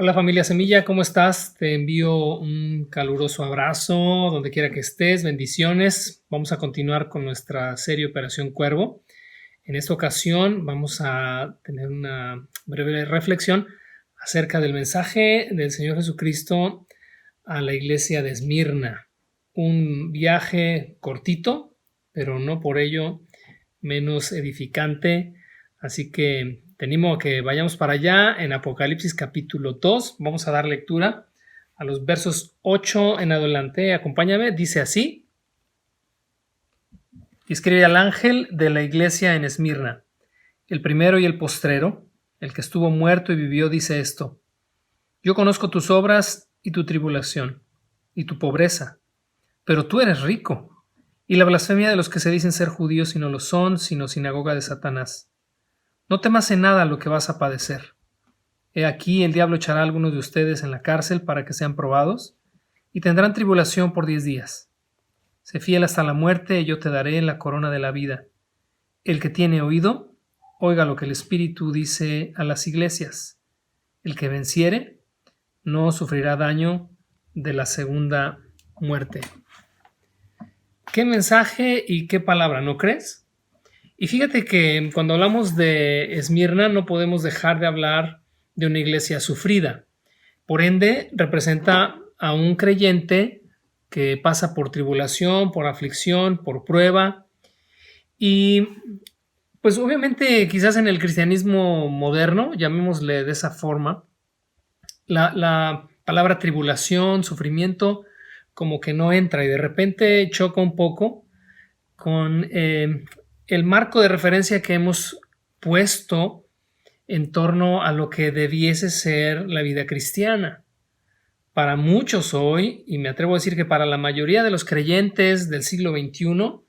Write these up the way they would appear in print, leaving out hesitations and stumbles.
Hola familia Semilla, ¿cómo estás? Te envío un caluroso abrazo donde quiera que estés, bendiciones. Vamos a continuar con nuestra serie Operación Cuervo. En esta ocasión vamos a tener una breve reflexión acerca del mensaje del Señor Jesucristo a la iglesia de Esmirna. Un viaje cortito, pero no por ello menos edificante. Así que te animo a que vayamos para allá en Apocalipsis capítulo 2. Vamos a dar lectura a los versos 8 en adelante. Acompáñame, dice así. Escribe al ángel de la iglesia en Esmirna, el primero y el postrero, el que estuvo muerto y vivió, dice esto: Yo conozco tus obras y tu tribulación y tu pobreza, pero tú eres rico, y la blasfemia de los que se dicen ser judíos y no lo son, sino sinagoga de Satanás. No temas en nada lo que vas a padecer. He aquí, el diablo echará a algunos de ustedes en la cárcel para que sean probados, y tendrán tribulación por 10 días. Sé fiel hasta la muerte, y yo te daré la corona de la vida. El que tiene oído, oiga lo que el Espíritu dice a las iglesias. El que venciere, no sufrirá daño de la segunda muerte. ¿Qué mensaje y qué palabra, no crees? Y fíjate que cuando hablamos de Esmirna no podemos dejar de hablar de una iglesia sufrida. Por ende, representa a un creyente que pasa por tribulación, por aflicción, por prueba. Y pues obviamente quizás en el cristianismo moderno, llamémosle de esa forma, la palabra tribulación, sufrimiento, como que no entra y de repente choca un poco con el marco de referencia que hemos puesto en torno a lo que debiese ser la vida cristiana. Para muchos hoy, y me atrevo a decir que para la mayoría de los creyentes del siglo XXI,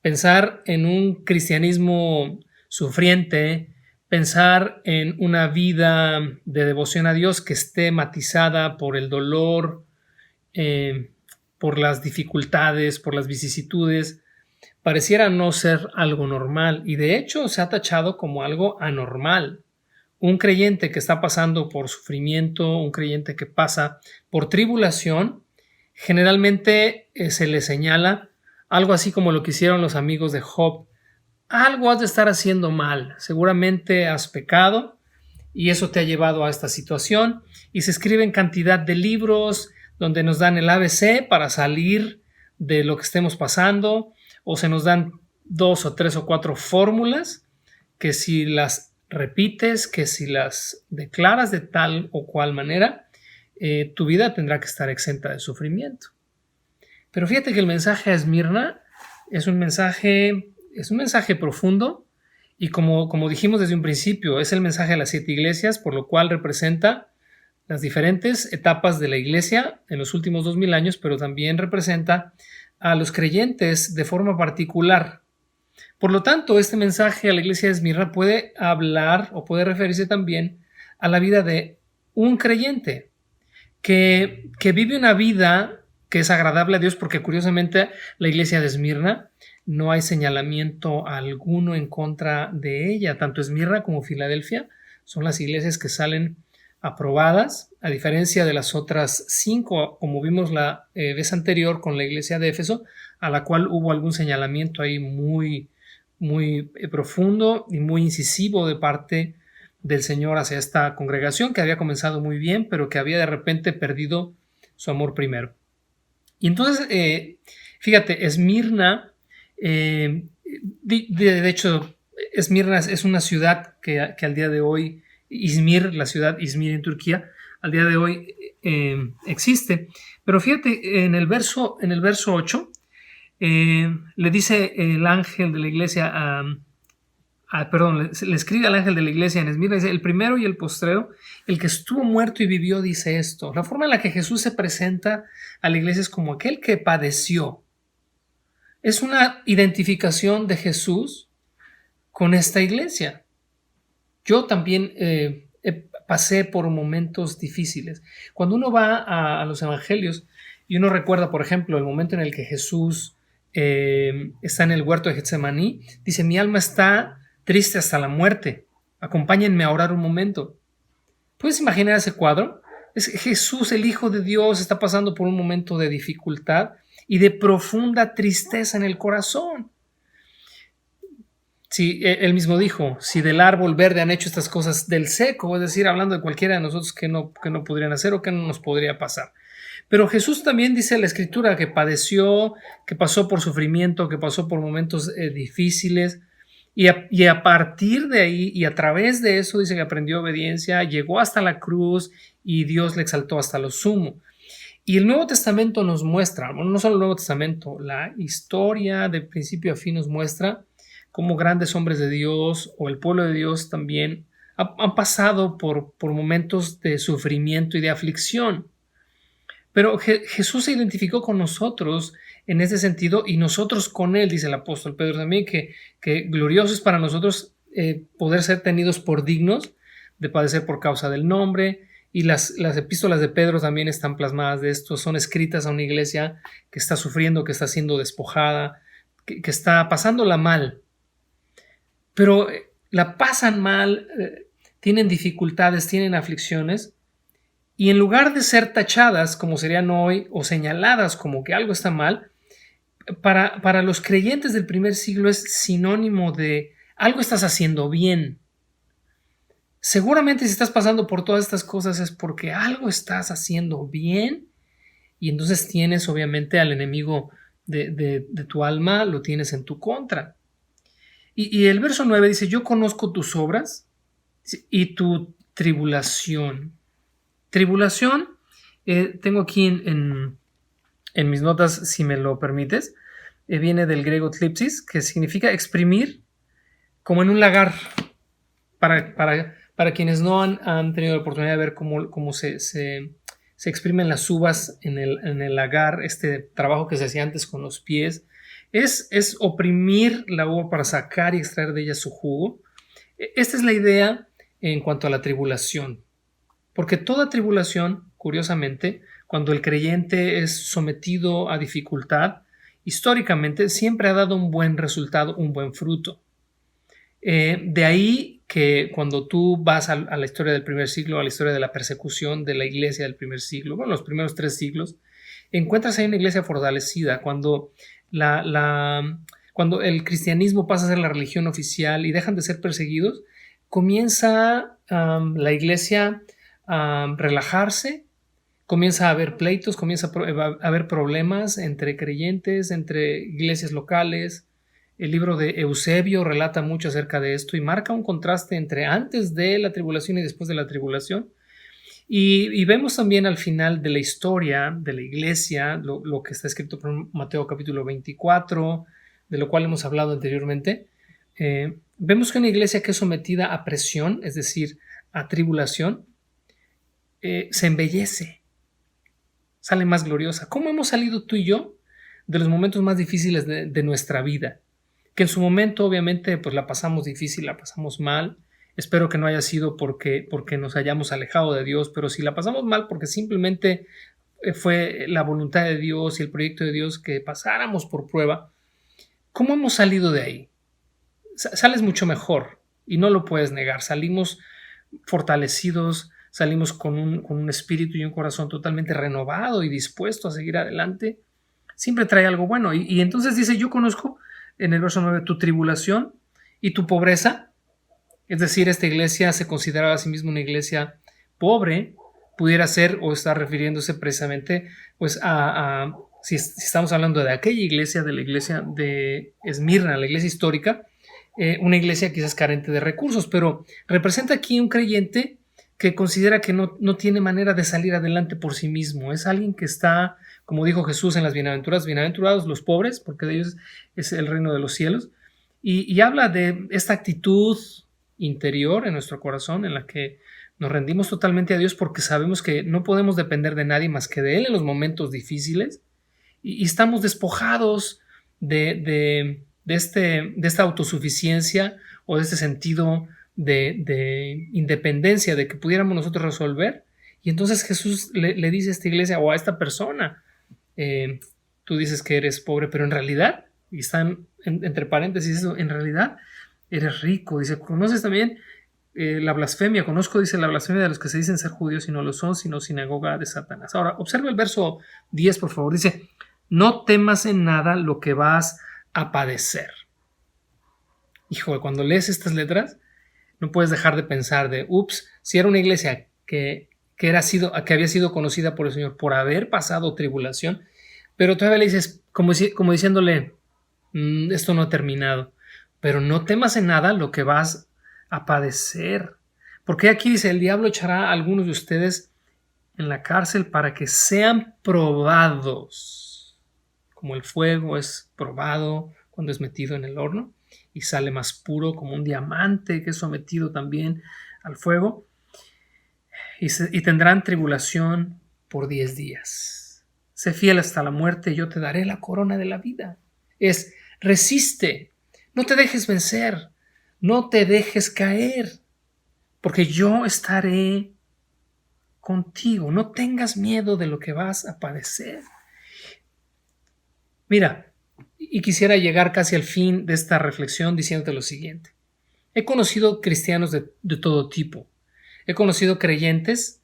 pensar en un cristianismo sufriente, pensar en una vida de devoción a Dios que esté matizada por el dolor, por las dificultades, por las vicisitudes, pareciera no ser algo normal y de hecho se ha tachado como algo anormal. Un creyente que está pasando por sufrimiento, un creyente que pasa por tribulación, generalmente se le señala algo así como lo que hicieron los amigos de Job. Algo has de estar haciendo mal, seguramente has pecado y eso te ha llevado a esta situación, y se escriben cantidad de libros donde nos dan el ABC para salir de lo que estemos pasando, o se nos dan 2 o 3 o 4 fórmulas que si las repites, que si las declaras de tal o cual manera, tu vida tendrá que estar exenta de sufrimiento. Pero fíjate que el mensaje a Esmirna es un mensaje profundo y como dijimos desde un principio, es el mensaje a las 7 iglesias, por lo cual representa las diferentes etapas de la iglesia en los últimos 2000 años, pero también representa a los creyentes de forma particular. Por lo tanto, este mensaje a la iglesia de Esmirna puede hablar o puede referirse también a la vida de un creyente que vive una vida que es agradable a Dios, porque curiosamente la iglesia de Esmirna no hay señalamiento alguno en contra de ella. Tanto Esmirna como Filadelfia son las iglesias que salen aprobadas, a diferencia de las otras 5, como vimos la vez anterior con la iglesia de Éfeso, a la cual hubo algún señalamiento ahí muy profundo y muy incisivo de parte del Señor hacia esta congregación que había comenzado muy bien, pero que había de repente perdido su amor primero. Y entonces, fíjate, Esmirna, de hecho, Esmirna es una ciudad que al día de hoy, Izmir, la ciudad Izmir en Turquía, al día de hoy existe. Pero fíjate, en el verso 8, le dice el ángel de la iglesia le escribe al ángel de la iglesia en Esmirna, dice: el primero y el postrero, el que estuvo muerto y vivió, dice esto. La forma en la que Jesús se presenta a la iglesia es como aquel que padeció. Es una identificación de Jesús con esta iglesia. Yo también pasé por momentos difíciles. Cuando uno va a los evangelios y uno recuerda, por ejemplo, el momento en el que Jesús está en el huerto de Getsemaní, dice: mi alma está triste hasta la muerte, acompáñenme a orar un momento. ¿Puedes imaginar ese cuadro? Jesús, el Hijo de Dios, está pasando por un momento de dificultad y de profunda tristeza en el corazón. Sí, él mismo dijo, si del árbol verde han hecho estas cosas del seco, es decir, hablando de cualquiera de nosotros que no podrían hacer o que no nos podría pasar. Pero Jesús también dice en la Escritura que padeció, que pasó por sufrimiento, que pasó por momentos difíciles, y a partir de ahí y a través de eso dice que aprendió obediencia, llegó hasta la cruz y Dios le exaltó hasta lo sumo. Y el Nuevo Testamento nos muestra, bueno, no solo el Nuevo Testamento, la historia de principio a fin nos muestra cómo grandes hombres de Dios o el pueblo de Dios también han pasado por momentos de sufrimiento y de aflicción. Pero Jesús se identificó con nosotros en ese sentido y nosotros con él, dice el apóstol Pedro también, que glorioso es para nosotros poder ser tenidos por dignos de padecer por causa del nombre. Y las epístolas de Pedro también están plasmadas de esto, son escritas a una iglesia que está sufriendo, que está siendo despojada, que está pasándola mal. Pero la pasan mal, tienen dificultades, tienen aflicciones, y en lugar de ser tachadas como serían hoy o señaladas como que algo está mal, para los creyentes del primer siglo es sinónimo de algo estás haciendo bien. Seguramente si estás pasando por todas estas cosas es porque algo estás haciendo bien y entonces tienes obviamente al enemigo de tu alma, lo tienes en tu contra. Y el verso 9 dice, yo conozco tus obras y tu tribulación. Tribulación, tengo aquí en mis notas, si me lo permites, viene del griego tlipsis, que significa exprimir como en un lagar. Para quienes no han tenido la oportunidad de ver cómo se exprimen las uvas en el lagar, este trabajo que se hacía antes con los pies, es oprimir la uva para sacar y extraer de ella su jugo. Esta es la idea en cuanto a la tribulación. Porque toda tribulación, curiosamente, cuando el creyente es sometido a dificultad, históricamente siempre ha dado un buen resultado, un buen fruto. De ahí que cuando tú vas a la historia del primer siglo, a la historia de la persecución de la iglesia del primer siglo, bueno, los primeros 3 siglos, encuentras ahí una iglesia fortalecida. Cuando el cristianismo pasa a ser la religión oficial y dejan de ser perseguidos, comienza la iglesia relajarse, comienza a haber pleitos, comienza a haber problemas entre creyentes, entre iglesias locales. El libro de Eusebio relata mucho acerca de esto y marca un contraste entre antes de la tribulación y después de la tribulación. Y vemos también al final de la historia de la iglesia, lo que está escrito por Mateo capítulo 24, de lo cual hemos hablado anteriormente. Vemos que una iglesia que es sometida a presión, es decir, a tribulación, se embellece, sale más gloriosa. ¿Cómo hemos salido tú y yo de los momentos más difíciles de nuestra vida? Que en su momento obviamente pues la pasamos difícil, la pasamos mal. Espero que no haya sido porque nos hayamos alejado de Dios, pero si la pasamos mal porque simplemente fue la voluntad de Dios y el proyecto de Dios que pasáramos por prueba, ¿cómo hemos salido de ahí? Sales mucho mejor y no lo puedes negar. Salimos fortalecidos, salimos con un espíritu y un corazón totalmente renovado y dispuesto a seguir adelante. Siempre trae algo bueno. Y entonces dice, yo conozco en el verso 9 tu tribulación y tu pobreza. Es decir, esta iglesia se consideraba a sí misma una iglesia pobre, pudiera ser o estar refiriéndose precisamente pues si estamos hablando de aquella iglesia, de la iglesia de Esmirna, la iglesia histórica, una iglesia quizás carente de recursos, pero representa aquí un creyente que considera que no tiene manera de salir adelante por sí mismo. Es alguien que está, como dijo Jesús en las bienaventuradas, bienaventurados los pobres, porque de ellos es el reino de los cielos. Y habla de esta actitud interior en nuestro corazón en la que nos rendimos totalmente a Dios porque sabemos que no podemos depender de nadie más que de Él en los momentos difíciles y estamos despojados de esta autosuficiencia o de este sentido de independencia, de que pudiéramos nosotros resolver. Y entonces Jesús le dice a esta iglesia o a esta persona, tú dices que eres pobre, pero en realidad, y están entre paréntesis eso, en realidad eres rico. Dice, conoces también la blasfemia, conozco, dice, la blasfemia de los que se dicen ser judíos y no lo son, sino sinagoga de Satanás. Ahora, observa el verso 10, por favor. Dice, no temas en nada lo que vas a padecer. Hijo, cuando lees estas letras, no puedes dejar de pensar de, si era una iglesia que había sido conocida por el Señor por haber pasado tribulación, pero todavía le dices, como diciéndole, esto no ha terminado, pero no temas en nada lo que vas a padecer. Porque aquí dice, el diablo echará a algunos de ustedes en la cárcel para que sean probados, como el fuego es probado cuando es metido en el horno y sale más puro como un diamante que es sometido también al fuego, y tendrán tribulación por 10 días. Sé fiel hasta la muerte y yo te daré la corona de la vida. Resiste, no te dejes vencer, no te dejes caer, porque yo estaré contigo. No tengas miedo de lo que vas a padecer. Mira, y quisiera llegar casi al fin de esta reflexión diciéndote lo siguiente. He conocido cristianos de todo tipo. He conocido creyentes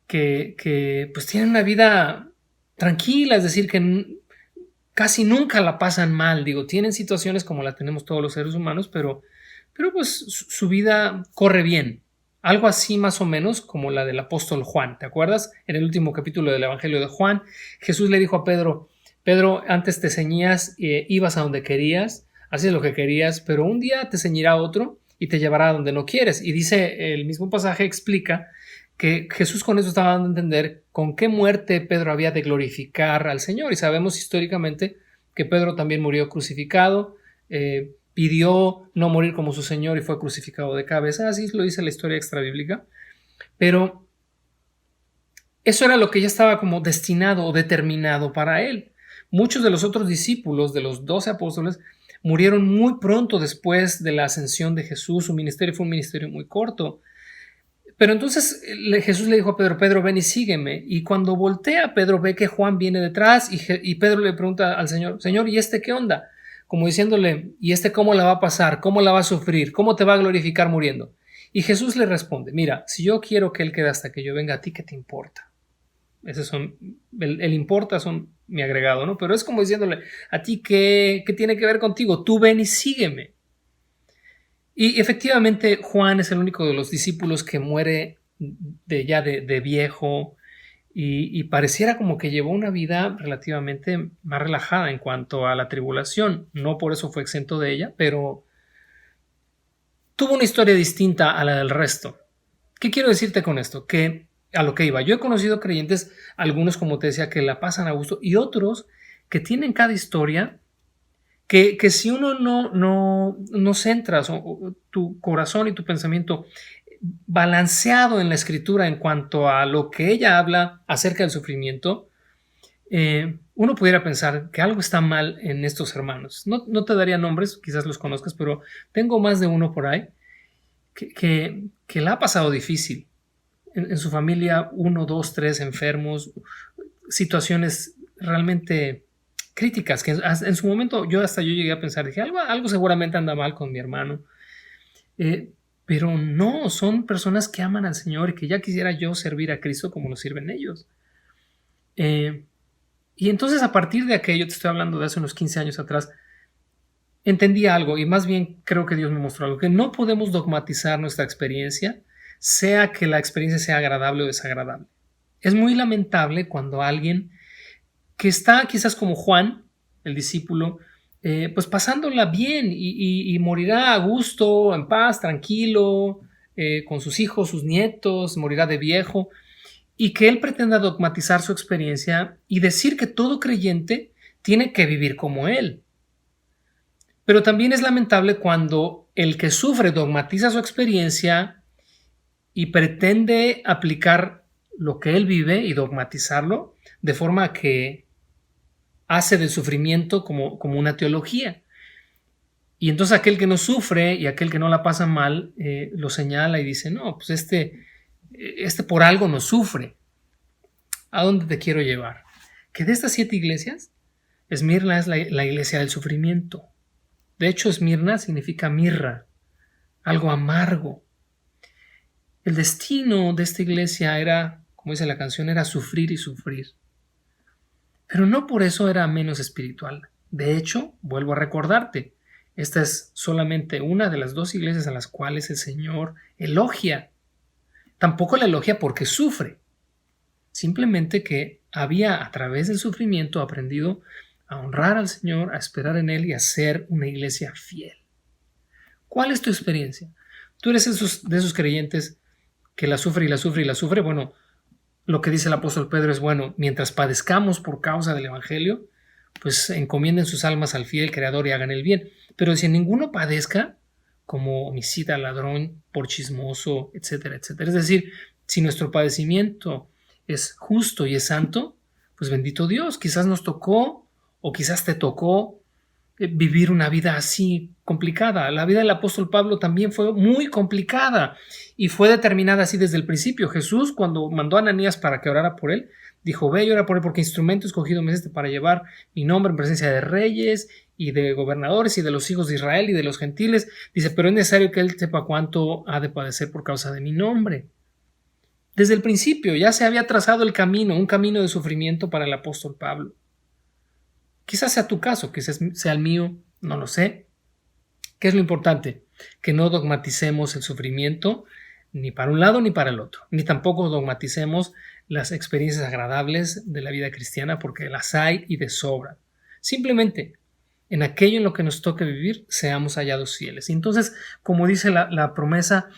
que pues tienen una vida tranquila, es decir, que casi nunca la pasan mal. Digo, tienen situaciones como la tenemos todos los seres humanos, pero pues su vida corre bien. Algo así más o menos como la del apóstol Juan. ¿Te acuerdas? En el último capítulo del Evangelio de Juan, Jesús le dijo a Pedro, antes te ceñías, ibas a donde querías, hacías lo que querías, pero un día te ceñirá otro y te llevará a donde no quieres. Y dice, el mismo pasaje explica que Jesús con eso estaba dando a entender con qué muerte Pedro había de glorificar al Señor. Y sabemos históricamente que Pedro también murió crucificado, pidió no morir como su Señor y fue crucificado de cabeza. Así lo dice la historia extrabíblica. Pero eso era lo que ya estaba como destinado o determinado para él. Muchos de los otros discípulos, de los 12 apóstoles, murieron muy pronto después de la ascensión de Jesús. Su ministerio fue un ministerio muy corto. Pero entonces Jesús le dijo a Pedro, Pedro, ven y sígueme. Y cuando voltea, Pedro ve que Juan viene detrás y Pedro le pregunta al Señor, Señor, ¿y este qué onda? Como diciéndole, ¿y este cómo la va a pasar? ¿Cómo la va a sufrir? ¿Cómo te va a glorificar muriendo? Y Jesús le responde, mira, si yo quiero que él quede hasta que yo venga, ¿a ti qué te importa? El importa son mi agregado, ¿no? Pero es como diciéndole, ¿a ti qué tiene que ver contigo? Tú ven y sígueme. Y efectivamente Juan es el único de los discípulos que muere de viejo y pareciera como que llevó una vida relativamente más relajada en cuanto a la tribulación. No por eso fue exento de ella, pero tuvo una historia distinta a la del resto. ¿Qué quiero decirte con esto? Que a lo que iba. Yo he conocido creyentes, algunos como te decía, que la pasan a gusto y otros que tienen cada historia que si uno no centras tu corazón y tu pensamiento balanceado en la escritura en cuanto a lo que ella habla acerca del sufrimiento, uno pudiera pensar que algo está mal en estos hermanos. No te daría nombres, quizás los conozcas, pero tengo más de uno por ahí que la ha pasado difícil. En su familia, 1, 2, 3 enfermos, situaciones realmente críticas, que en su momento yo llegué a pensar, dije, algo seguramente anda mal con mi hermano, pero no, son personas que aman al Señor y que ya quisiera yo servir a Cristo como lo sirven ellos. Y entonces a partir de aquello, te estoy hablando de hace unos 15 años atrás, entendí algo y más bien creo que Dios me mostró algo, que no podemos dogmatizar nuestra experiencia, sea que la experiencia sea agradable o desagradable. Es muy lamentable cuando alguien que está quizás como Juan, el discípulo, pues pasándola bien y morirá a gusto, en paz, tranquilo, con sus hijos, sus nietos, morirá de viejo, y que él pretenda dogmatizar su experiencia y decir que todo creyente tiene que vivir como él. Pero también es lamentable cuando el que sufre dogmatiza su experiencia y pretende aplicar lo que él vive y dogmatizarlo de forma que hace del sufrimiento como una teología. Y entonces aquel que no sufre y aquel que no la pasa mal lo señala y dice, no, pues este por algo no sufre. ¿A dónde te quiero llevar? Que de estas 7 iglesias, Esmirna es la iglesia del sufrimiento. De hecho, Esmirna significa mirra, algo amargo. El destino de esta iglesia era, como dice la canción, era sufrir y sufrir. Pero no por eso era menos espiritual. De hecho, vuelvo a recordarte, esta es solamente una de las 2 iglesias a las cuales el Señor elogia. Tampoco la elogia porque sufre. Simplemente que había a través del sufrimiento aprendido a honrar al Señor, a esperar en Él y a ser una iglesia fiel. ¿Cuál es tu experiencia? ¿Tú eres de esos creyentes que la sufre y la sufre y la sufre? Bueno, lo que dice el apóstol Pedro es, bueno, mientras padezcamos por causa del Evangelio, pues encomienden sus almas al fiel Creador y hagan el bien. Pero si ninguno padezca, como homicida, ladrón, por chismoso, etcétera, etcétera. Es decir, si nuestro padecimiento es justo y es santo, pues bendito Dios, quizás nos tocó o quizás te tocó vivir una vida así complicada. La vida del apóstol Pablo también fue muy complicada y fue determinada así desde el principio. Jesús, cuando mandó a Ananías para que orara por él, dijo: ve y ora por él, porque instrumento escogido me es este para llevar mi nombre en presencia de reyes y de gobernadores y de los hijos de Israel y de los gentiles. Dice: pero es necesario que él sepa cuánto ha de padecer por causa de mi nombre. Desde el principio ya se había trazado el camino, un camino de sufrimiento para el apóstol Pablo. Quizás sea tu caso, quizás sea el mío, no lo sé. ¿Qué es lo importante? Que no dogmaticemos el sufrimiento ni para un lado ni para el otro, ni tampoco dogmaticemos las experiencias agradables de la vida cristiana, porque las hay y de sobra. Simplemente, en aquello en lo que nos toque vivir, seamos hallados fieles. Y entonces, como dice la promesa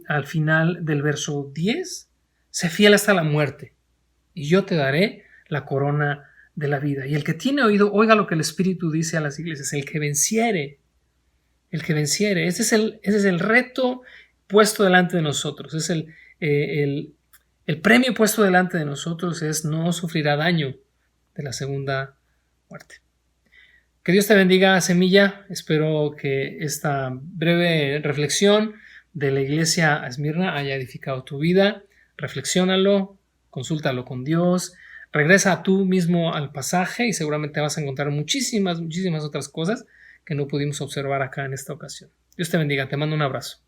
al final del verso 10, sé fiel hasta la muerte, y yo te daré la corona de la vida. Y el que tiene oído, oiga lo que el Espíritu dice a las iglesias: el que venciere, ese es el reto puesto delante de nosotros, es el premio puesto delante de nosotros, es no sufrirá daño de la segunda muerte. Que Dios te bendiga, Semilla. Espero que esta breve reflexión de la iglesia a Esmirna haya edificado tu vida. Reflexiónalo, consúltalo con Dios, regresa tú mismo al pasaje y seguramente vas a encontrar muchísimas otras cosas que no pudimos observar acá en esta ocasión. Dios te bendiga, te mando un abrazo.